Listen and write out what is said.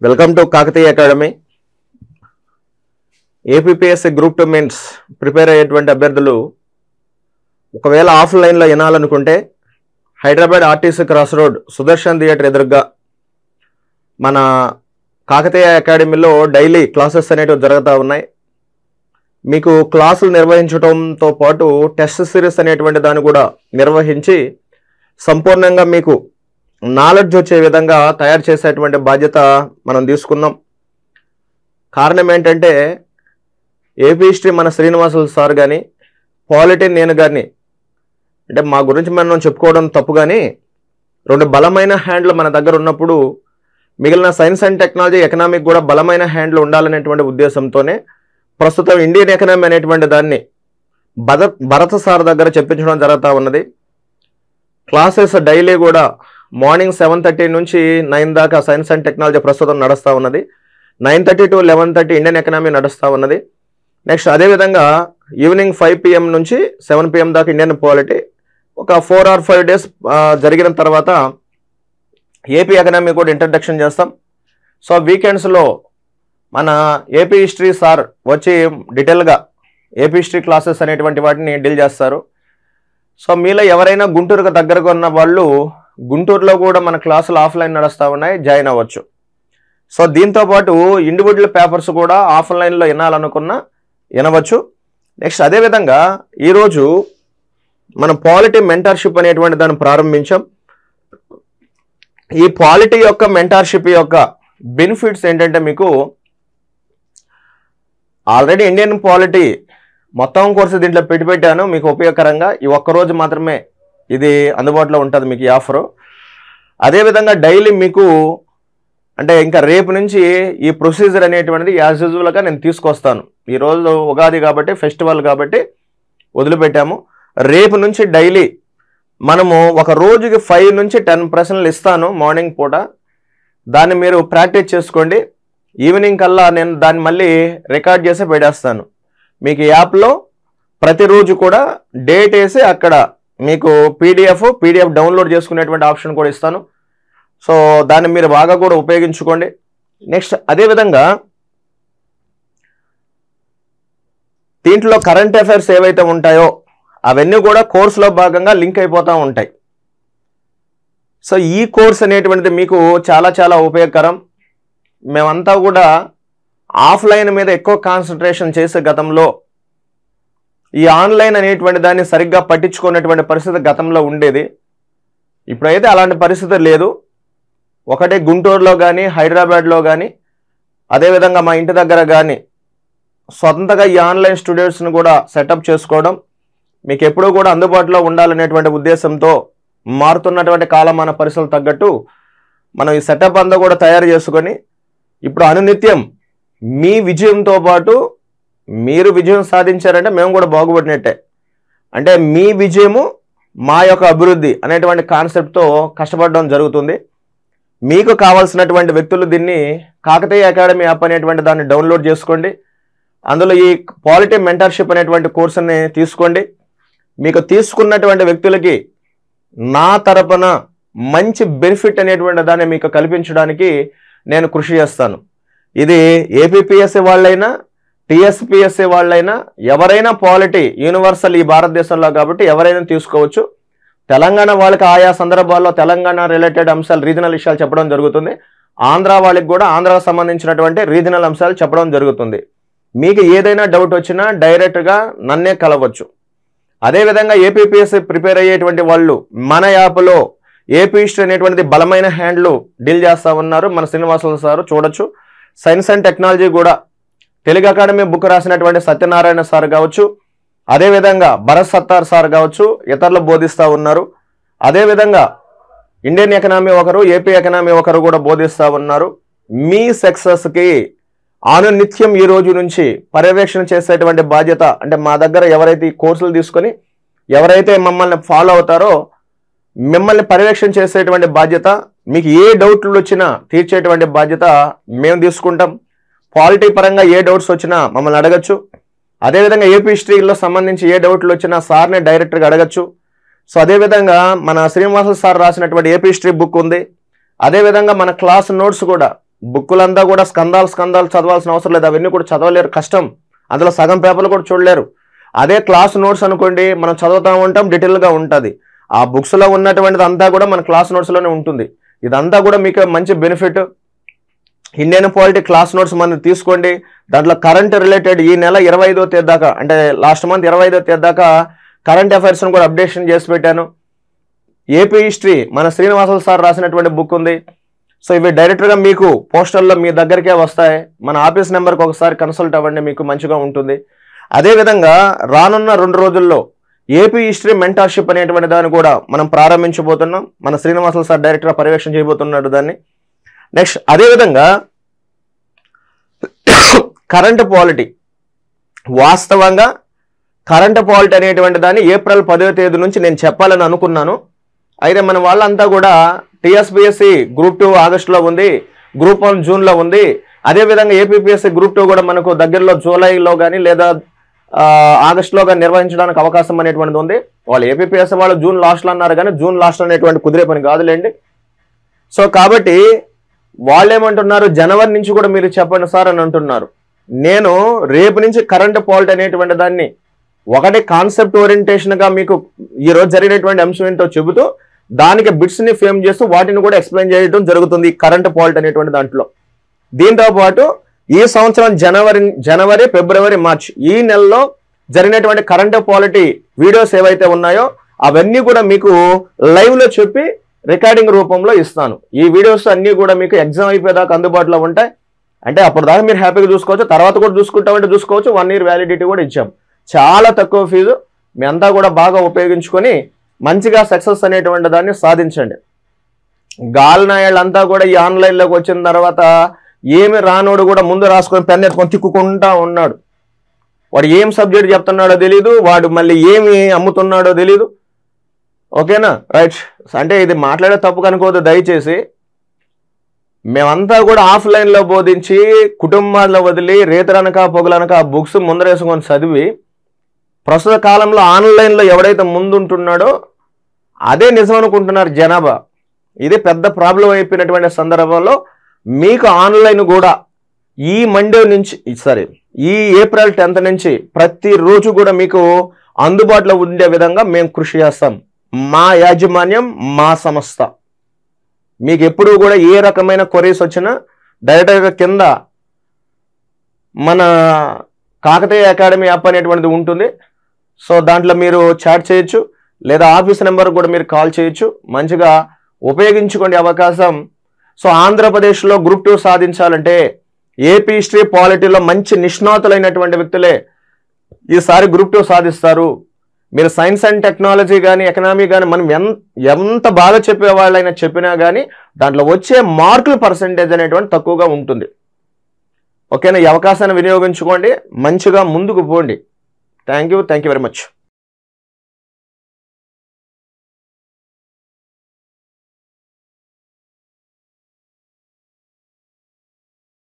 Welcome to Kakatiya academy. APPSC group 2 mains prepare అయ్యేటువంటి అభ్యర్థులు ఒకవేళ ఆఫ్లైన్లో వినాలనుకుంటే Hyderabad RTC cross road Sudarshan theatre ఎదురుగా మన కాకతీయ అకాడమీలో డైలీ క్లాసెస్ అనేటివి జరుగుతూ ఉన్నాయి. మీకు క్లాసులు నిర్వహించడంతో పాటు టెస్ట్ సిరీస్ అనేటువంటి దాన్ని కూడా నిర్వహించి సంపూర్ణంగా మీకు నాలెడ్జ్ వచ్చే విధంగా తయారు చేసేటువంటి బాధ్యత మనం తీసుకున్నాం. కారణం ఏంటంటే ఏపీ హిస్టరీ మన శ్రీనివాసులు సార్ కానీ పాలిటీ నేను కానీ అంటే మా గురించి మనం చెప్పుకోవడం తప్పు, కానీ రెండు బలమైన హ్యాండ్లు మన దగ్గర ఉన్నప్పుడు మిగిలిన సైన్స్ అండ్ టెక్నాలజీ ఎకనామిక్ కూడా బలమైన హ్యాండ్లు ఉండాలనేటువంటి ఉద్దేశంతోనే ప్రస్తుతం ఇండియన్ ఎకనామీ అనేటువంటి దాన్ని భరత్ సార్ దగ్గర చెప్పించడం జరుగుతూ ఉన్నది. క్లాసెస్ డైలీ కూడా మార్నింగ్ 7:30 నుంచి 9 దాకా సైన్స్ అండ్ టెక్నాలజీ ప్రస్తుతం నడుస్తూ ఉన్నది. 9:30 to 11:30 ఇండియన్ ఎకనామీ నడుస్తూ ఉన్నది. నెక్స్ట్ అదేవిధంగా ఈవినింగ్ 5 PM నుంచి 7 PM దాకా ఇండియన్ పాలిటీ. ఒక 4 or 5 days జరిగిన తర్వాత ఏపీ ఎకనామీ కూడా ఇంట్రడక్షన్ చేస్తాం. సో వీకెండ్స్లో మన ఏపీ హిస్టరీ సార్ వచ్చి డీటెయిల్గా ఏపీ హిస్టరీ క్లాసెస్ అనేటువంటి వాటిని డీల్ చేస్తారు. సో మీలో ఎవరైనా గుంటూరుకు దగ్గరగా ఉన్న వాళ్ళు గుంటూరులో కూడా మన క్లాసులు ఆఫ్లైన్ నడుస్తూ ఉన్నాయి, జాయిన్ అవ్వచ్చు. సో దీంతోపాటు ఇండివిజువల్ పేపర్స్ కూడా ఆఫ్లైన్లో వినాలనుకున్నా వినవచ్చు. నెక్స్ట్ అదేవిధంగా ఈరోజు మనం పాలిటీ మెంటర్షిప్ అనేటువంటి దాన్ని ప్రారంభించాం. ఈ పాలిటీ యొక్క మెంటర్షిప్ యొక్క బెనిఫిట్స్ ఏంటంటే మీకు ఆల్రెడీ ఇండియన్ పాలిటీ మొత్తం కోర్సు దీంట్లో పెట్టాను మీకు ఉపయోగకరంగా. ఈ ఒక్కరోజు మాత్రమే ఇది అందుబాటులో ఉంటుంది మీకు ఈ ఆఫరు. అదేవిధంగా డైలీ మీకు అంటే ఇంకా రేపు నుంచి ఈ ప్రొసీజర్ అనేటువంటిది యాజ్ యూజువల్గా నేను తీసుకొస్తాను. ఈరోజు ఉగాది కాబట్టి ఫెస్టివల్ కాబట్టి వదిలిపెట్టాము. రేపు నుంచి డైలీ మనము ఒక రోజుకి 5 నుంచి 10 ప్రశ్నలు ఇస్తాను మార్నింగ్ పూట. దాన్ని మీరు ప్రాక్టీస్ చేసుకోండి. ఈవినింగ్ కల్లా నేను దాన్ని మళ్ళీ రికార్డ్ చేసి పెట్టేస్తాను. మీకు యాప్లో ప్రతిరోజు కూడా డేట్ వేసి అక్కడ మీకు పీడిఎఫ్ డౌన్లోడ్ చేసుకునేటువంటి ఆప్షన్ కూడా ఇస్తాను. సో దాన్ని మీరు బాగా కూడా ఉపయోగించుకోండి. నెక్స్ట్ అదేవిధంగా దీంట్లో కరెంట్ అఫైర్స్ ఏవైతే ఉంటాయో అవన్నీ కూడా కోర్సులో భాగంగా లింక్ అయిపోతూ ఉంటాయి. సో ఈ కోర్స్ అనేటువంటిది మీకు చాలా చాలా ఉపయోగకరం. మేమంతా కూడా ఆఫ్లైన్ మీద ఎక్కువ కాన్సన్ట్రేషన్ చేసే గతంలో ఈ ఆన్లైన్ అనేటువంటి దాన్ని సరిగ్గా పట్టించుకునేటువంటి పరిస్థితి గతంలో ఉండేది. ఇప్పుడైతే అలాంటి పరిస్థితి లేదు. ఒకటే గుంటూరులో కానీ హైదరాబాద్లో కానీ అదేవిధంగా మా ఇంటి దగ్గర కానీ సొంతగా ఈ ఆన్లైన్ స్టూడెంట్స్ని కూడా సెటప్ చేసుకోవడం మీకు ఎప్పుడూ కూడా అందుబాటులో ఉండాలనేటువంటి ఉద్దేశంతో మారుతున్నటువంటి కాలమాన పరిస్థితులు తగ్గట్టు మనం ఈ సెటప్ అంతా కూడా తయారు చేసుకొని ఇప్పుడు అనునిత్యం మీ విజయంతో పాటు మీరు విజయం సాధించారంటే మేము కూడా బాగుపడినట్టే. అంటే మీ విజయము మా యొక్క అభివృద్ధి అనేటువంటి కాన్సెప్ట్తో కష్టపడడం జరుగుతుంది. మీకు కావాల్సినటువంటి వ్యక్తులు దీన్ని కాకతీయ అకాడమీ యాప్ అనేటువంటి దాన్ని డౌన్లోడ్ చేసుకోండి. అందులో ఈ పాలిటీ మెంటర్షిప్ అనేటువంటి కోర్సుని తీసుకోండి. మీకు తీసుకున్నటువంటి వ్యక్తులకి నా తరపున మంచి బెనిఫిట్ అనేటువంటి దాన్ని మీకు కల్పించడానికి నేను కృషి చేస్తాను. ఇది ఏపీపీఎస్సీ వాళ్ళైనా టీఎస్పీఎస్సీ వాళ్ళైనా ఎవరైనా పాలిటీ యూనివర్సల్ ఈ భారతదేశంలో కాబట్టి ఎవరైనా తీసుకోవచ్చు. తెలంగాణ వాళ్ళకి ఆయా సందర్భాల్లో తెలంగాణ రిలేటెడ్ అంశాలు రీజనల్ విషయాలు చెప్పడం జరుగుతుంది. ఆంధ్ర వాళ్ళకి కూడా ఆంధ్రాకు సంబంధించినటువంటి రీజనల్ అంశాలు చెప్పడం జరుగుతుంది. మీకు ఏదైనా డౌట్ వచ్చినా డైరెక్ట్గా నన్నే కలవచ్చు. అదేవిధంగా ఏపీపీఎస్సీ ప్రిపేర్ అయ్యేటువంటి వాళ్ళు మన యాప్లో ఏపీ హిస్టరీ అనేటువంటిది బలమైన హ్యాండ్లు డీల్ చేస్తూ ఉన్నారు. మన శ్రీనివాసులు సార్ చూడొచ్చు. సైన్స్ అండ్ టెక్నాలజీ కూడా తెలుగు అకాడమీ బుక్ రాసినటువంటి సత్యనారాయణ సార్ కావచ్చు, అదేవిధంగా భరత్ సత్తార్ సార్ కావచ్చు, ఇతరులు బోధిస్తూ ఉన్నారు. అదేవిధంగా ఇండియన్ ఎకనామీ ఒకరు, ఏపీ ఎకనామీ ఒకరు కూడా బోధిస్తూ ఉన్నారు. మీ సక్సెస్కి అనునిత్యం ఈ రోజు నుంచి పర్యవేక్షణ చేసేటువంటి బాధ్యత అంటే మా దగ్గర ఎవరైతే ఈ కోర్సులు తీసుకొని ఎవరైతే మమ్మల్ని ఫాలో అవుతారో మిమ్మల్ని పర్యవేక్షణ చేసేటువంటి బాధ్యత, మీకు ఏ డౌట్లు వచ్చినా తీర్చేటువంటి బాధ్యత మేము తీసుకుంటాం. పాలిటీ పరంగా ఏ డౌట్స్ వచ్చినా మమ్మల్ని అడగచ్చు. అదేవిధంగా ఏపీ హిస్టరీలో సంబంధించి ఏ డౌట్లు వచ్చినా సార్ని డైరెక్ట్గా అడగచ్చు. సో అదేవిధంగా మన శ్రీనివాసులు సార్ రాసినటువంటి ఏపీ హిస్టరీ బుక్ ఉంది. అదేవిధంగా మన క్లాస్ నోట్స్ కూడా బుక్కులంతా కూడా స్కందాలు చదవాల్సిన అవసరం లేదు, అవన్నీ కూడా చదవలేరు, కష్టం. అందులో సగం పేపర్లు కూడా చూడలేరు. అదే క్లాస్ నోట్స్ అనుకోండి, మనం చదువుతూ ఉంటాం, డీటెయిల్గా ఉంటుంది. ఆ బుక్స్లో ఉన్నటువంటిది అంతా కూడా మన క్లాస్ నోట్స్లోనే ఉంటుంది. ఇదంతా కూడా మీకు మంచి benefit. Indian polity class notes మనం తీసుకోండి. దాంట్లో కరెంట్ రిలేటెడ్ ఈ నెల 25వ తేదీ దాకా, అంటే లాస్ట్ మంత్ 25వ తేదీ దాకా కరెంట్ అఫైర్స్ని కూడా అప్డేషన్ చేసి పెట్టాను. ఏపీ హిస్టరీ మన శ్రీనివాసులు సార్ రాసినటువంటి బుక్ ఉంది. సో ఇవి డైరెక్ట్గా మీకు పోస్టల్లో మీ దగ్గరికే వస్తాయి. మన ఆఫీస్ నెంబర్కి ఒకసారి కన్సల్ట్ అవ్వండి, మీకు మంచిగా ఉంటుంది. అదేవిధంగా రానున్న 2 రోజుల్లో ఏపీ హిస్టరీ మెంటార్షిప్ అనేటువంటి దాన్ని కూడా మనం ప్రారంభించబోతున్నాం. మన శ్రీనివాసులు సార్ డైరెక్ట్గా పర్యవేక్షణ చేయబోతున్నాడు దాన్ని. నెక్స్ట్ అదేవిధంగా కరెంట్ పాలిటీ, వాస్తవంగా కరెంట్ పాలిటీ అనేటువంటి దాన్ని ఏప్రిల్ 10వ తేదీ నుంచి నేను చెప్పాలని అనుకున్నాను. అయితే మన వాళ్ళంతా కూడా టీఎస్పీఎస్సీ గ్రూప్ 2 ఆగస్టులో ఉంది, గ్రూప్ 1 జూన్లో ఉంది. అదేవిధంగా ఏపీపీఎస్సీ గ్రూప్ 2 కూడా మనకు దగ్గరలో జూలైలో కానీ లేదా ఆగస్టులో కానీ నిర్వహించడానికి అవకాశం అనేటువంటిది ఉంది. వాళ్ళు ఏపీపీఎస్సీ వాళ్ళు జూన్ లాస్ట్లో అన్నారు, కానీ జూన్ లాస్ట్ అనేటువంటి కుదిరే పని కాదులేండి. సో కాబట్టి వాళ్ళు ఏమంటున్నారు, జనవరి నుంచి కూడా మీరు చెప్పండి సార్ అని అంటున్నారు. నేను రేపు నుంచి కరెంట్ పాలిటీ అనేటువంటి దాన్ని ఒకటి కాన్సెప్ట్ ఓరియంటేషన్గా మీకు ఈరోజు జరిగినటువంటి అంశం ఏంటో చెబుతూ దానికి బిట్స్ని ఫేమ్ చేస్తూ వాటిని కూడా ఎక్స్ప్లెయిన్ చేయడం జరుగుతుంది కరెంట్ పాలిటీ అనేటువంటి దాంట్లో. దీంతో పాటు ఈ సంవత్సరం జనవరి ఫిబ్రవరి మార్చ్ ఈ నెలలో జరిగినటువంటి కరెంట్ పాలిటీ వీడియోస్ ఏవైతే ఉన్నాయో అవన్నీ కూడా మీకు లైవ్లో చెప్పి రికార్డింగ్ రూపంలో ఇస్తాను. ఈ వీడియోస్ అన్నీ కూడా మీకు ఎగ్జామ్ అయిపోయేదాకా అందుబాటులో ఉంటాయి. అంటే అప్పుడు దాకా మీరు హ్యాపీగా చూసుకోవచ్చు, తర్వాత కూడా చూసుకుంటామంటే చూసుకోవచ్చు. 1 year వ్యాలిడిటీ కూడా ఇచ్చాం. చాలా తక్కువ ఫీజు, మీ అంతా కూడా బాగా ఉపయోగించుకొని మంచిగా సక్సెస్ అనేటువంటి దాన్ని సాధించండి. గాలినాయాళ్ళంతా కూడా ఈ ఆన్లైన్లోకి వచ్చిన తర్వాత ఏమి రానోడు కూడా ముందు రాసుకొని పెన్ ఎత్తుకొని తిక్కుకుంటా ఉన్నాడు. వాడు ఏం సబ్జెక్ట్ చెప్తున్నాడో తెలీదు, వాడు మళ్ళీ ఏమి అమ్ముతున్నాడో తెలీదు. ఓకేనా, రైట్. అంటే ఇది మాట్లాడే తప్పు కనుకోవద్దు దయచేసి. మేమంతా కూడా ఆఫ్లైన్లో బోధించి కుటుంబాల్లో వదిలి రేతరనక పొగలనక ఆ బుక్స్ ముందరేసుకొని చదివి ప్రస్తుత కాలంలో ఆన్లైన్లో ఎవడైతే ముందుంటున్నాడో అదే నిజం అనుకుంటున్నారు జనాభా. ఇది పెద్ద ప్రాబ్లం అయిపోయినటువంటి సందర్భంలో మీకు ఆన్లైన్ కూడా ఈ మండే నుంచి ఈ ఏప్రిల్ 10th నుంచి ప్రతిరోజు కూడా మీకు అందుబాటులో ఉండే విధంగా మేము కృషి చేస్తాం. మా యాజమాన్యం, మా సంస్థ. మీకు ఎప్పుడు కూడా ఏ రకమైన క్వరీస్ వచ్చినా డైరెక్ట్గా కింద మన కాకతీయ అకాడమీ యాప్ అనేటువంటిది ఉంటుంది. సో దాంట్లో మీరు చాట్ చేయొచ్చు, లేదా ఆఫీస్ నెంబర్ కూడా మీరు కాల్ చేయొచ్చు. మంచిగా ఉపయోగించుకోండి అవకాశం. సో ఆంధ్రప్రదేశ్లో గ్రూప్ 2 సాధించాలంటే ఏపీ హిస్టరీ పాలిటీలో మంచి నిష్ణాతులైనటువంటి వ్యక్తులే ఈసారి గ్రూప్ 2 సాధిస్తారు. మీరు సైన్స్ అండ్ టెక్నాలజీ కానీ ఎకనామీ కానీ మనం ఎంత బాగా చెప్పేవాళ్ళైనా చెప్పినా కానీ దాంట్లో వచ్చే మార్కుల పర్సంటేజ్ అనేటువంటి తక్కువగా ఉంటుంది. ఓకేనా, ఈ అవకాశాన్ని వినియోగించుకోండి, మంచిగా ముందుకు పోండి. Thank you very much.